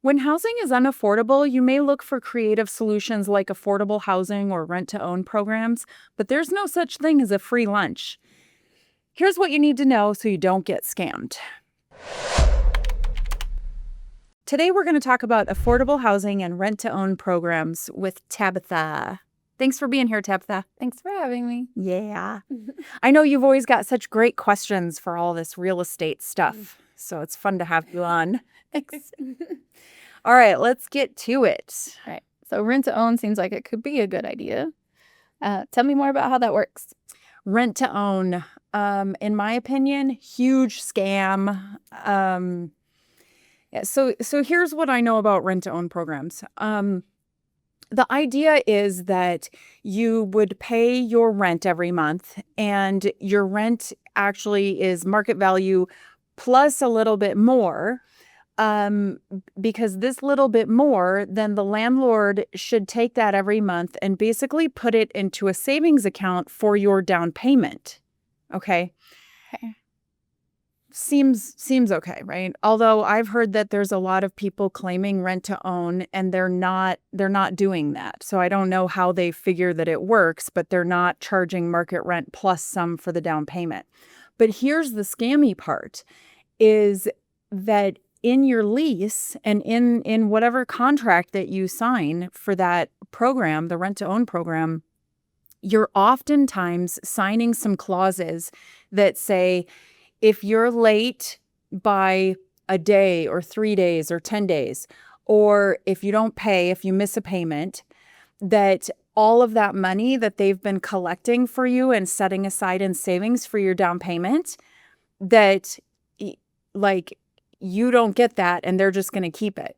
When housing is unaffordable, you may look for creative solutions like affordable housing or rent-to-own programs, but there's no such thing as a free lunch. Here's what you need to know so you don't get scammed. Today, we're going to talk about affordable housing and rent-to-own programs with Tabitha. Thanks for being here, Tabitha. Thanks for having me. Yeah. I know you've always got such great questions for all this real estate stuff, so it's fun to have you on. Thanks. All right, let's get to it. All right. So rent to own seems like it could be a good idea. Tell me more about how that works. Rent to own, in my opinion, huge scam. So here's what I know about rent to own programs. The idea is that you would pay your rent every month, and your rent actually is market value plus a little bit more. Because this little bit more, then the landlord should take that every month and basically put it into a savings account for your down payment. Okay. Seems okay, right? Although I've heard that there's a lot of people claiming rent to own and they're not doing that. So I don't know how they figure that it works, but they're not charging market rent plus some for the down payment. But here's the scammy part is that in your lease and in whatever contract that you sign for that program, the rent to own program, you're oftentimes signing some clauses that say, if you're late by a day or 3 days or 10 days, or if you don't pay, if you miss a payment, that all of that money that they've been collecting for you and setting aside in savings for your down payment, that like you don't get that and they're just going to keep it.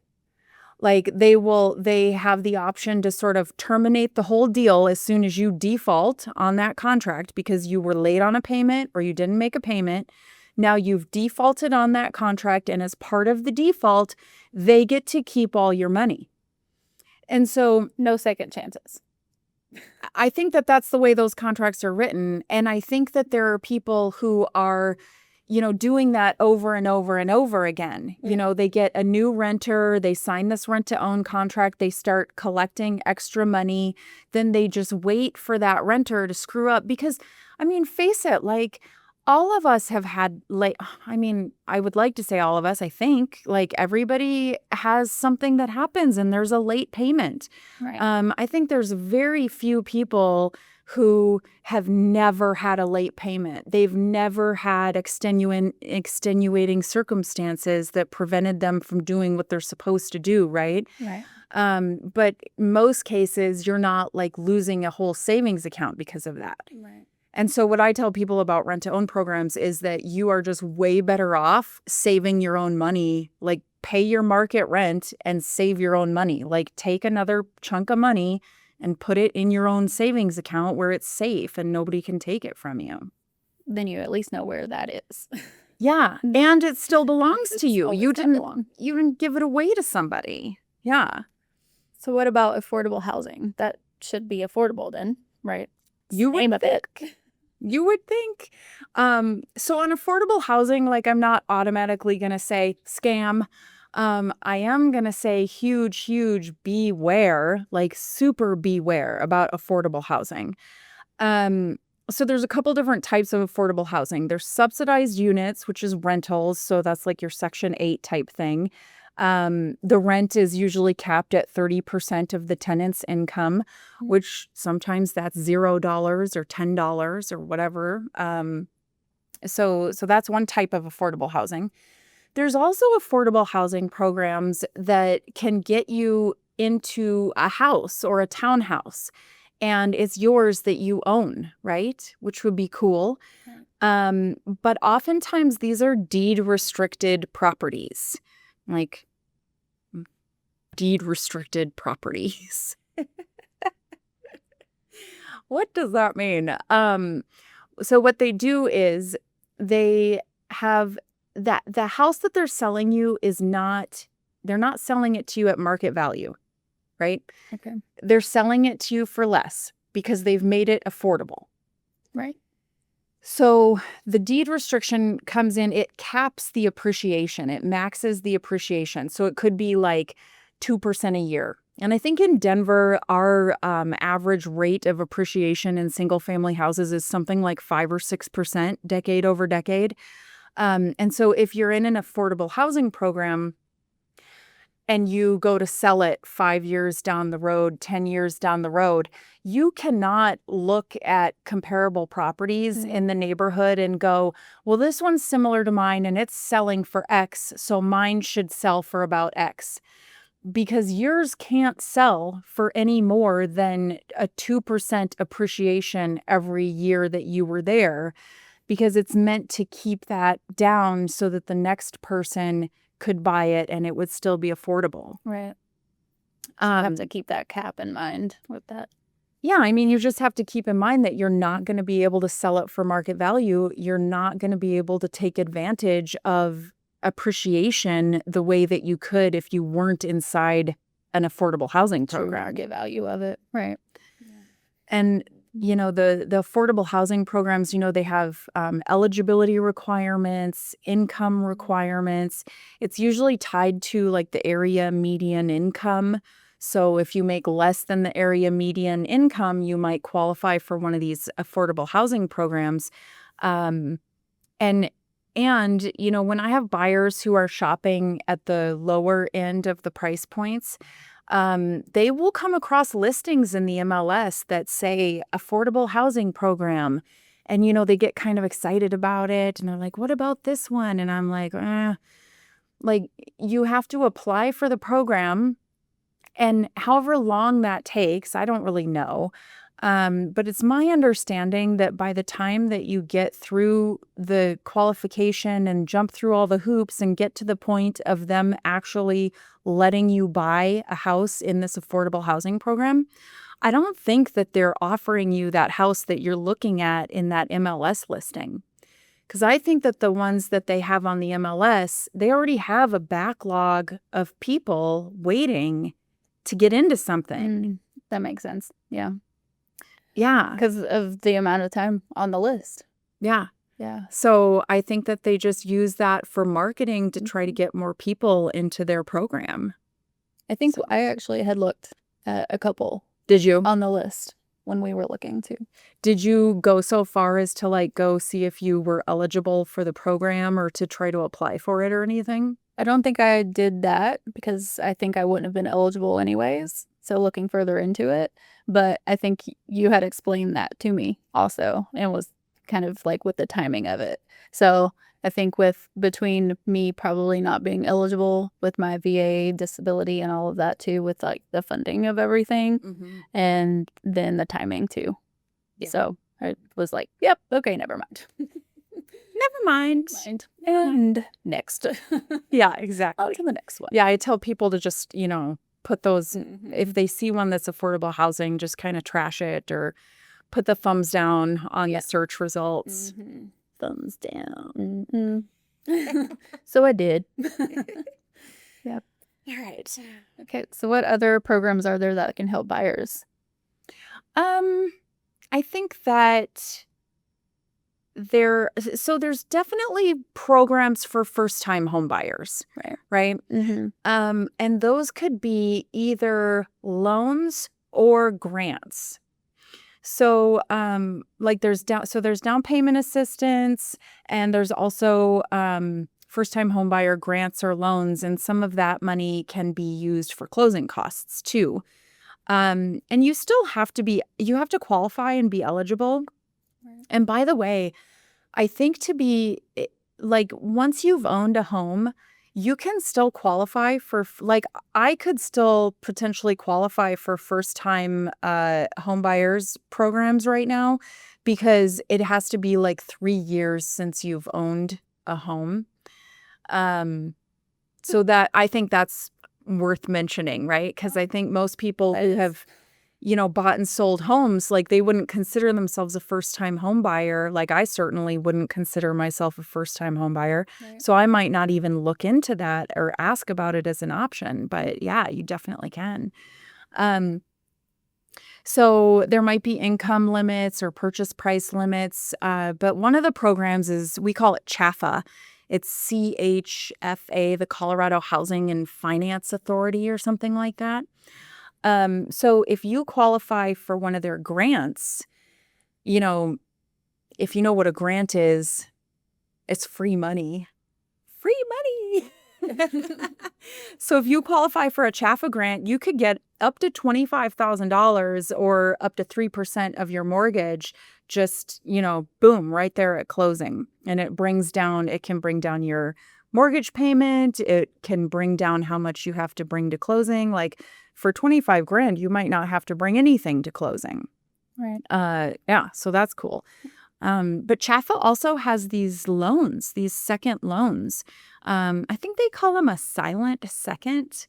Like they have the option to sort of terminate the whole deal as soon as you default on that contract because you were late on a payment or you didn't make a payment. Now you've defaulted on that contract, and as part of the default, they get to keep all your money. And so no second chances. I think that that's the way those contracts are written. And I think that there are people who are doing that over and over and over again. Yeah. They get a new renter, they sign this rent to own contract, they start collecting extra money, then they just wait for that renter to screw up because, face it, like all of us have had I would like to say all of us, I think, like everybody has something that happens and there's a late payment. Right. I think there's very few people who have never had a late payment. They've never had extenuating circumstances that prevented them from doing what they're supposed to do, right? Right. But most cases, you're not like losing a whole savings account because of that. Right. And so what I tell people about rent-to-own programs is that you are just way better off saving your own money, like pay your market rent and save your own money. Like take another chunk of money and put it in your own savings account where it's safe and nobody can take it from you. Then you at least know where that is. Yeah, and it still belongs to you. You belong. didn't give it away to somebody. Yeah. So what about affordable housing? That should be affordable then, right? You would Name of it. You would think. So on affordable housing, like I'm not automatically going to say scam. I am going to say huge beware, like super beware about affordable housing. So there's a couple different types of affordable housing. There's subsidized units, which is rentals. So that's like your Section 8 type thing. The rent is usually capped at 30% of the tenant's income, which sometimes that's $0 or $10 or whatever. So that's one type of affordable housing. There's also affordable housing programs that can get you into a house or a townhouse, and it's yours that you own, right? Which would be cool. But oftentimes these are deed restricted properties, like deed restricted properties. What does that mean? So what they do is they have that the house that they're selling you they're not selling it to you at market value, right? Okay. They're selling it to you for less because they've made it affordable. Right. So the deed restriction comes in, it caps the appreciation, it maxes the appreciation. So it could be like 2% a year. And I think in Denver, our average rate of appreciation in single family houses is something like 5 or 6% decade over decade. And so if you're in an affordable housing program, and you go to sell it 5 years down the road, 10 years down the road, you cannot look at comparable properties in the neighborhood and go, well, this one's similar to mine and it's selling for X, so mine should sell for about X. Because yours can't sell for any more than a 2% appreciation every year that you were there, because it's meant to keep that down so that the next person could buy it and it would still be affordable. Right. I have to keep that cap in mind with that. Yeah, I mean, you just have to keep in mind that you're not going to be able to sell it for market value. You're not going to be able to take advantage of appreciation the way that you could if you weren't inside an affordable housing program. Market value of it. Right. And the affordable housing programs, they have eligibility requirements, income requirements. It's usually tied to like the area median income. So if you make less than the area median income, you might qualify for one of these affordable housing programs. And when I have buyers who are shopping at the lower end of the price points, they will come across listings in the MLS that say affordable housing program. And, they get kind of excited about it. And they're like, what about this one? And I'm like, you have to apply for the program. And however long that takes, I don't really know. But it's my understanding that by the time that you get through the qualification and jump through all the hoops and get to the point of them actually letting you buy a house in this affordable housing program, I don't think that they're offering you that house that you're looking at in that MLS listing. Because I think that the ones that they have on the MLS, they already have a backlog of people waiting to get into something. That makes sense. Yeah. Yeah. Because of the amount of time on the list. Yeah. Yeah. So I think that they just use that for marketing to try to get more people into their program. I think I actually had looked at a couple. Did you? On the list when we were looking too. Did you go so far as to go see if you were eligible for the program or to try to apply for it or anything? I don't think I did that because I think I wouldn't have been eligible anyways. So looking further into it. But I think you had explained that to me also and was kind of like with the timing of it. So I think between me probably not being eligible with my VA disability and all of that too, with like the funding of everything and then the timing too. Yeah. So I was like, yep, okay, never mind. Never mind. And next. Yeah, exactly. On to the next one. Yeah, I tell people to just, put those, if they see one that's affordable housing, just kind of trash it or put the thumbs down on the search results. Thumbs down. So I did. Yep. All right. Okay, so what other programs are there that can help buyers? I think that there's definitely programs for first-time home buyers, right? And those could be either loans or grants. So, there's down payment assistance, and there's also first-time home buyer grants or loans, and some of that money can be used for closing costs too. And you still have to qualify and be eligible. And by the way, I think to be once you've owned a home, you can still qualify for I could still potentially qualify for first time home buyers programs right now because it has to be 3 years since you've owned a home. So that I think that's worth mentioning, right? Because I think most people who have bought and sold homes, they wouldn't consider themselves a first-time home buyer. I certainly wouldn't consider myself a first-time home buyer. Right. So I might not even look into that or ask about it as an option. But yeah, you definitely can. So there might be income limits or purchase price limits, but one of the programs is, we call it CHFA. It's CHFA, the Colorado Housing and Finance Authority or something like that. So if you qualify for one of their grants, you know, if you know what a grant is, it's free money. Free money. So if you qualify for a CHFA grant, you could get up to $25,000 or up to 3% of your mortgage, just, boom, right there at closing. And it can bring down your mortgage payment. It can bring down how much you have to bring to closing. Like for 25 grand, you might not have to bring anything to closing. Right. Yeah, so that's cool. But CHFA also has these loans, these second loans. I think they call them a silent second.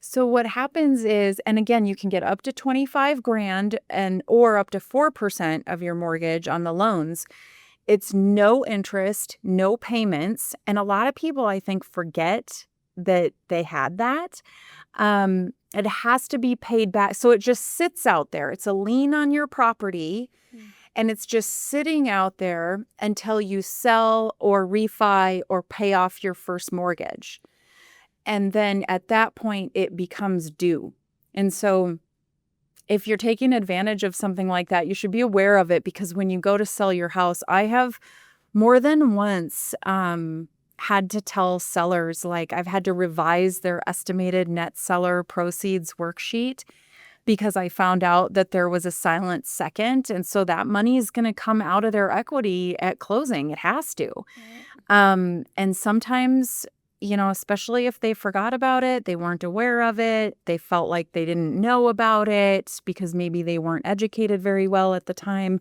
So what happens is, and again, you can get up to 25 grand or up to 4% of your mortgage on the loans. It's no interest, no payments. And a lot of people, I think, forget that they had that. It has to be paid back. So it just sits out there. It's a lien on your property. And it's just sitting out there until you sell or refi or pay off your first mortgage. And then at that point, it becomes due. And so if you're taking advantage of something like that, you should be aware of it, because when you go to sell your house, I have more than once had to tell sellers, like, I've had to revise their estimated net seller proceeds worksheet, because I found out that there was a silent second. And so that money is going to come out of their equity at closing. It has to. And sometimes, especially if they forgot about it, they weren't aware of it, they felt like they didn't know about it because maybe they weren't educated very well at the time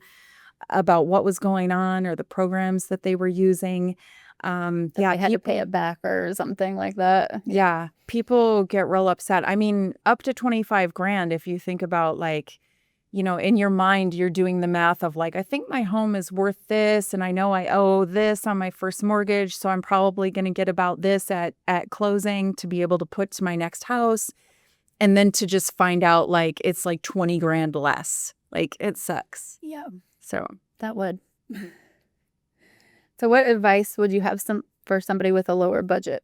about what was going on or the programs that they were using. They had to pay it back or something like that. Yeah, people get real upset. I mean, up to 25 grand, if you think about, like, in your mind, you're doing the math of, like, I think my home is worth this, and I know I owe this on my first mortgage, so I'm probably going to get about this at closing to be able to put to my next house. And then to just find out, like, it's like 20 grand less. Like, it sucks. Yeah. So that would. So what advice would you have for somebody with a lower budget?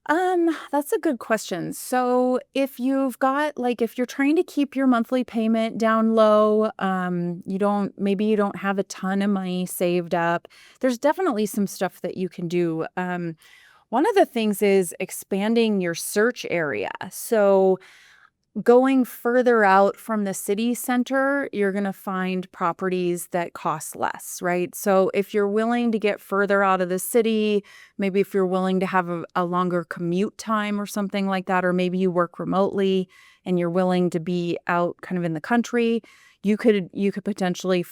That's a good question. So if you've got, like, if you're trying to keep your monthly payment down low, maybe you don't have a ton of money saved up, there's definitely some stuff that you can do. One of the things is expanding your search area. So going further out from the city center, you're going to find properties that cost less, right? So if you're willing to get further out of the city, maybe if you're willing to have a longer commute time or something like that, or maybe you work remotely and you're willing to be out kind of in the country, you could potentially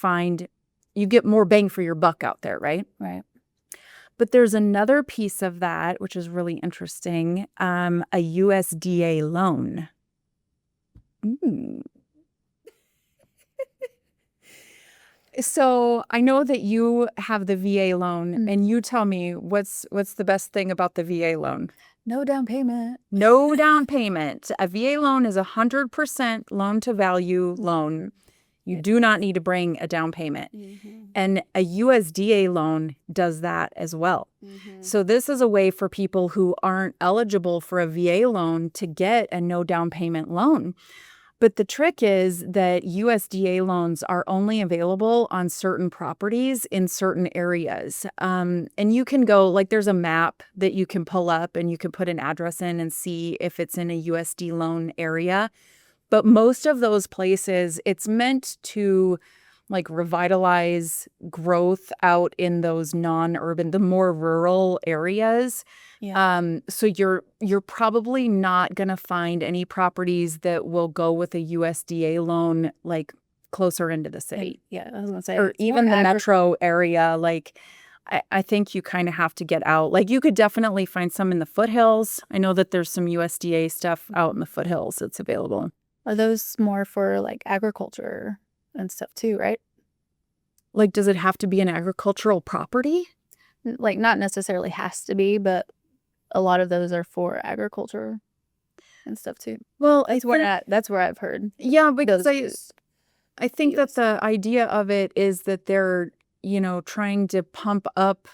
you get more bang for your buck out there, right? Right. But there's another piece of that, which is really interesting, a USDA loan. So I know that you have the VA loan, and you tell me what's the best thing about the VA loan? No down payment. No down payment. A VA loan is 100% loan to value loan. You do not need to bring a down payment. And a USDA loan does that as well. So this is a way for people who aren't eligible for a VA loan to get a no down payment loan. But the trick is that USDA loans are only available on certain properties in certain areas. And you can go, like, there's a map that you can pull up and you can put an address in and see if it's in a USD loan area. But most of those places, it's meant to, like, revitalize growth out in those non-urban, the more rural areas. Yeah. So you're probably not going to find any properties that will go with a USDA loan, like, closer into the city. Yeah, I was gonna say, or even the metro area. Like, I think you kind of have to get out. Like, you could definitely find some in the foothills. I know that there's some USDA stuff out in the foothills that's available. Are those more for, like, agriculture and stuff too, right? Like, does it have to be an agricultural property? Like, not necessarily has to be, but a lot of those are for agriculture. and stuff too. Well, That's where I've heard. yeah, because Those I think that views. the idea of it is that they're, trying to pump up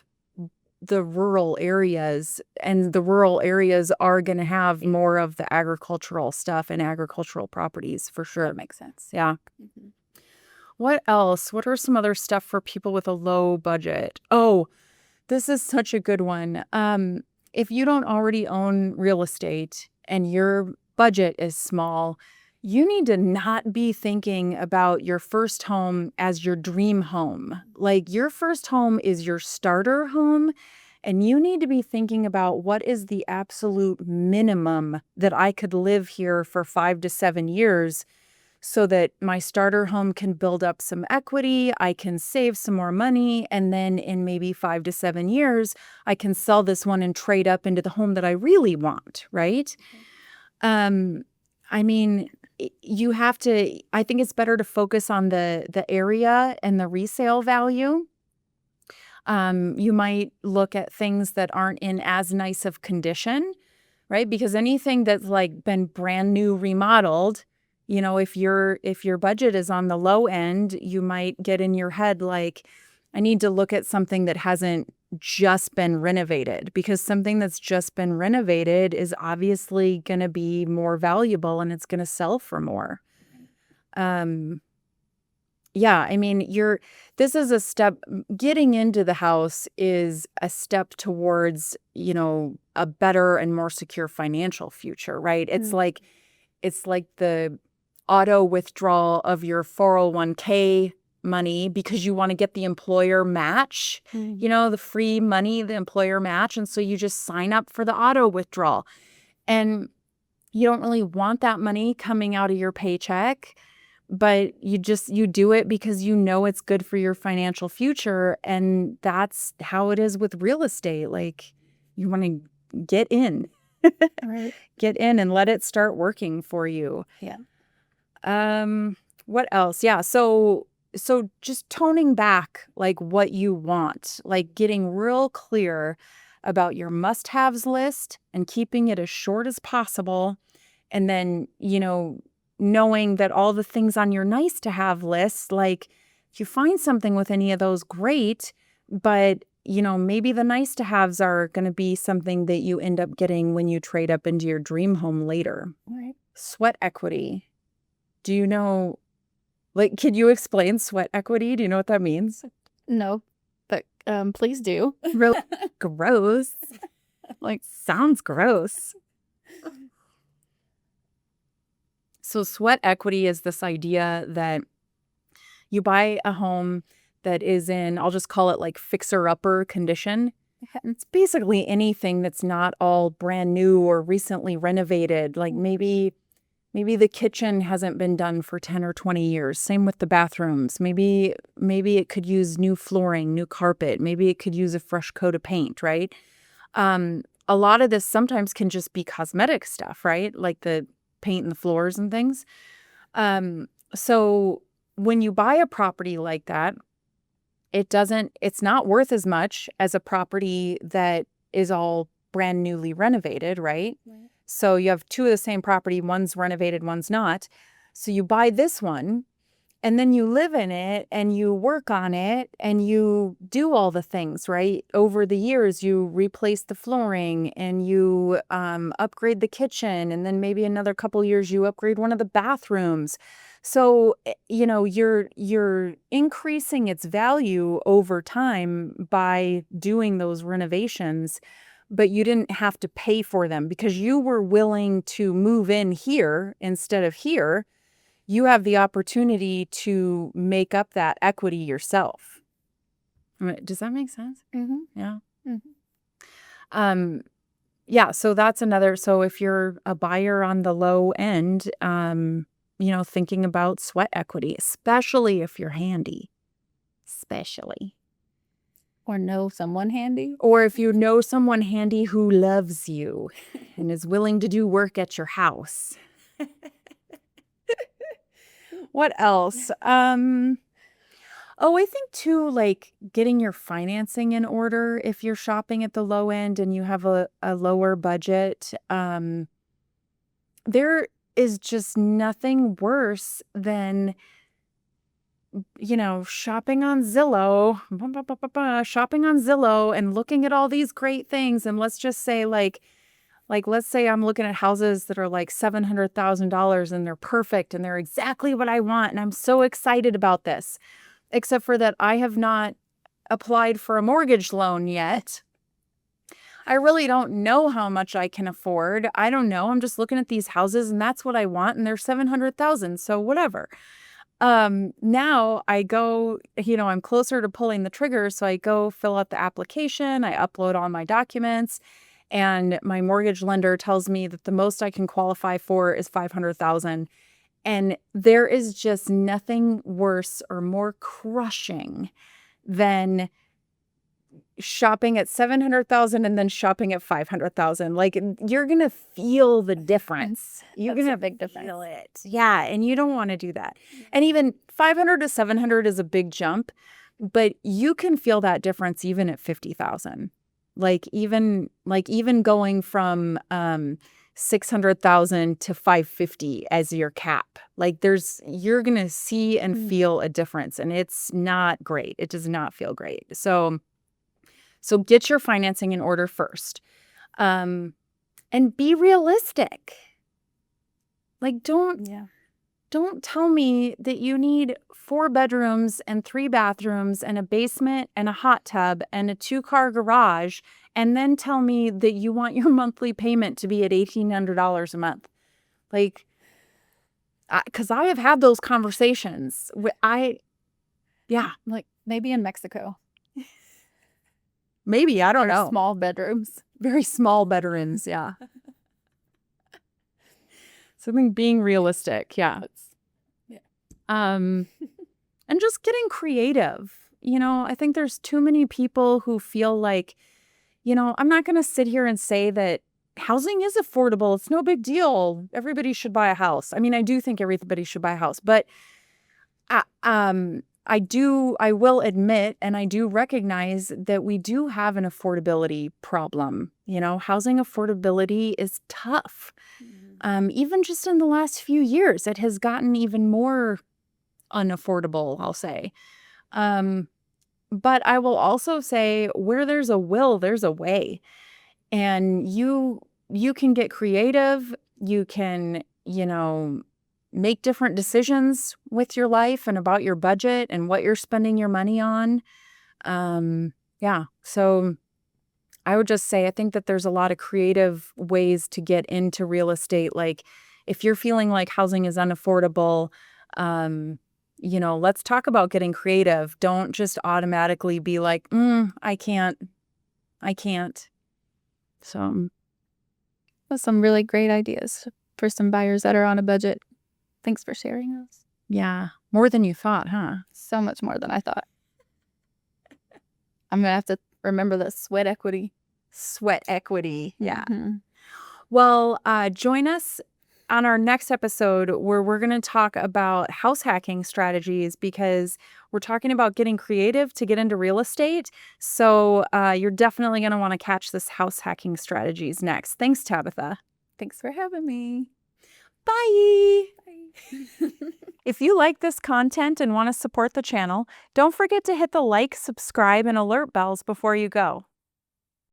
the rural areas, and the rural areas are going to have more of the agricultural stuff and agricultural properties for sure. That makes sense. Yeah. Mhm. What else? What are some other stuff for people with a low budget? Oh, this is such a good one. If you don't already own real estate and your budget is small, you need to not be thinking about your first home as your dream home. Like, your first home is your starter home, and you need to be thinking about what is the absolute minimum that I could live here for 5 to 7 years so that my starter home can build up some equity, I can save some more money, and then in maybe 5 to 7 years, I can sell this one and trade up into the home that I really want, right? Um, I mean, you have to, I think it's better to focus on the area and the resale value. You might look at things that aren't in as nice of condition, right? Because anything that's like been brand new remodeled, if your budget is on the low end, you might get in your head like, I need to look at something that hasn't just been renovated, because something that's just been renovated is obviously going to be more valuable and it's going to sell for more. Um, yeah, I mean, this is a step. Getting into the house is a step towards, a better and more secure financial future, right? It's like the auto withdrawal of your 401k money because you want to get the employer match, the free money, the employer match. And so you just sign up for the auto withdrawal. And you don't really want that money coming out of your paycheck, but you do it because it's good for your financial future. And that's how it is with real estate. Like, you want to get in. Right. Get in and let it start working for you. Yeah. What else? Yeah. So just toning back like what you want, like getting real clear about your must-haves list and keeping it as short as possible. And then, knowing that all the things on your nice to have list, like, if you find something with any of those, great. But, maybe the nice to haves are going to be something that you end up getting when you trade up into your dream home later. Right. Sweat equity. Do you know, like, can you explain sweat equity? Do you know what that means? No, but please do. Really gross. Like, sounds gross. So sweat equity is this idea that you buy a home that is in, I'll just call it like fixer-upper condition. It's basically anything that's not all brand new or recently renovated. Like, maybe the kitchen hasn't been done for 10 or 20 years. Same with the bathrooms. Maybe it could use new flooring, new carpet. Maybe it could use a fresh coat of paint, right? A lot of this sometimes can just be cosmetic stuff, right? Like the paint and the floors and things. So when you buy a property like that, it's not worth as much as a property that is all brand newly renovated, right? Right. So you have two of the same property, one's renovated, one's not. So you buy this one, and then you live in it and you work on it and you do all the things, right? Over the years, you replace the flooring and you upgrade the kitchen. And then maybe another couple years, you upgrade one of the bathrooms. So, you're increasing its value over time by doing those renovations, but you didn't have to pay for them because you were willing to move in here instead of here. You have the opportunity to make up that equity yourself. Does that make sense? Mm-hmm. Yeah. Mm-hmm. Yeah. So that's another. So if you're a buyer on the low end, thinking about sweat equity, especially if you're handy, Or know someone handy. or if you know someone handy who loves you and is willing to do work at your house. What else? I think too, like getting your financing in order if you're shopping at the low end and you have a lower budget. there is just nothing worse than, shopping on Zillow, shopping on Zillow and looking at all these great things. And let's just say let's say I'm looking at houses that are like $700,000 and they're perfect and they're exactly what I want. And I'm so excited about this, except for that I have not applied for a mortgage loan yet. I really don't know how much I can afford. I don't know. I'm just looking at these houses and that's what I want. And they're 700,000. So whatever. Now I go, I'm closer to pulling the trigger. So I go fill out the application. I upload all my documents, and my mortgage lender tells me that the most I can qualify for is 500,000. And there is just nothing worse or more crushing than shopping at 700,000 and then shopping at 500,000. Like, you're going to feel the difference. You're going to big difference. feel it. Yeah. And you don't want to do that. And even 500 to 700 is a big jump, but you can feel that difference even at 50,000. Like even going from 600,000 to 550 as your cap. Like you're going to see and feel a difference, and it's not great. It does not feel great. So get your financing in order first. And be realistic. Like don't tell me that you need 4 bedrooms and 3 bathrooms and a basement and a hot tub and a 2-car garage, and then tell me that you want your monthly payment to be at $1,800 a month. Like, because I have had those conversations. Like maybe in Mexico. Maybe, I don't know. Small bedrooms. Very small bedrooms, yeah. Something being realistic, yeah. And just getting creative. I think there's too many people who feel like, I'm not going to sit here and say that housing is affordable. It's no big deal. Everybody should buy a house. I mean, I do think everybody should buy a house, but I will admit, and I do recognize that we do have an affordability problem. Housing affordability is tough. Even just in the last few years, it has gotten even more unaffordable, I'll say. But I will also say, where there's a will, there's a way. And you can get creative. You can, make different decisions with your life and about your budget and what you're spending your money on. So I would just say, I think that there's a lot of creative ways to get into real estate. Like, if you're feeling like housing is unaffordable, let's talk about getting creative. Don't just automatically be like, I can't. So that's some really great ideas for some buyers that are on a budget. Thanks for sharing those. Yeah. More than you thought, huh? So much more than I thought. I'm going to have to remember the sweat equity. Sweat equity. Yeah. Mm-hmm. Well, join us on our next episode, where we're going to talk about house hacking strategies, because we're talking about getting creative to get into real estate. So you're definitely going to want to catch this house hacking strategies next. Thanks, Tabitha. Thanks for having me. Bye. If you like this content and want to support the channel, don't forget to hit the like, subscribe, and alert bells before you go.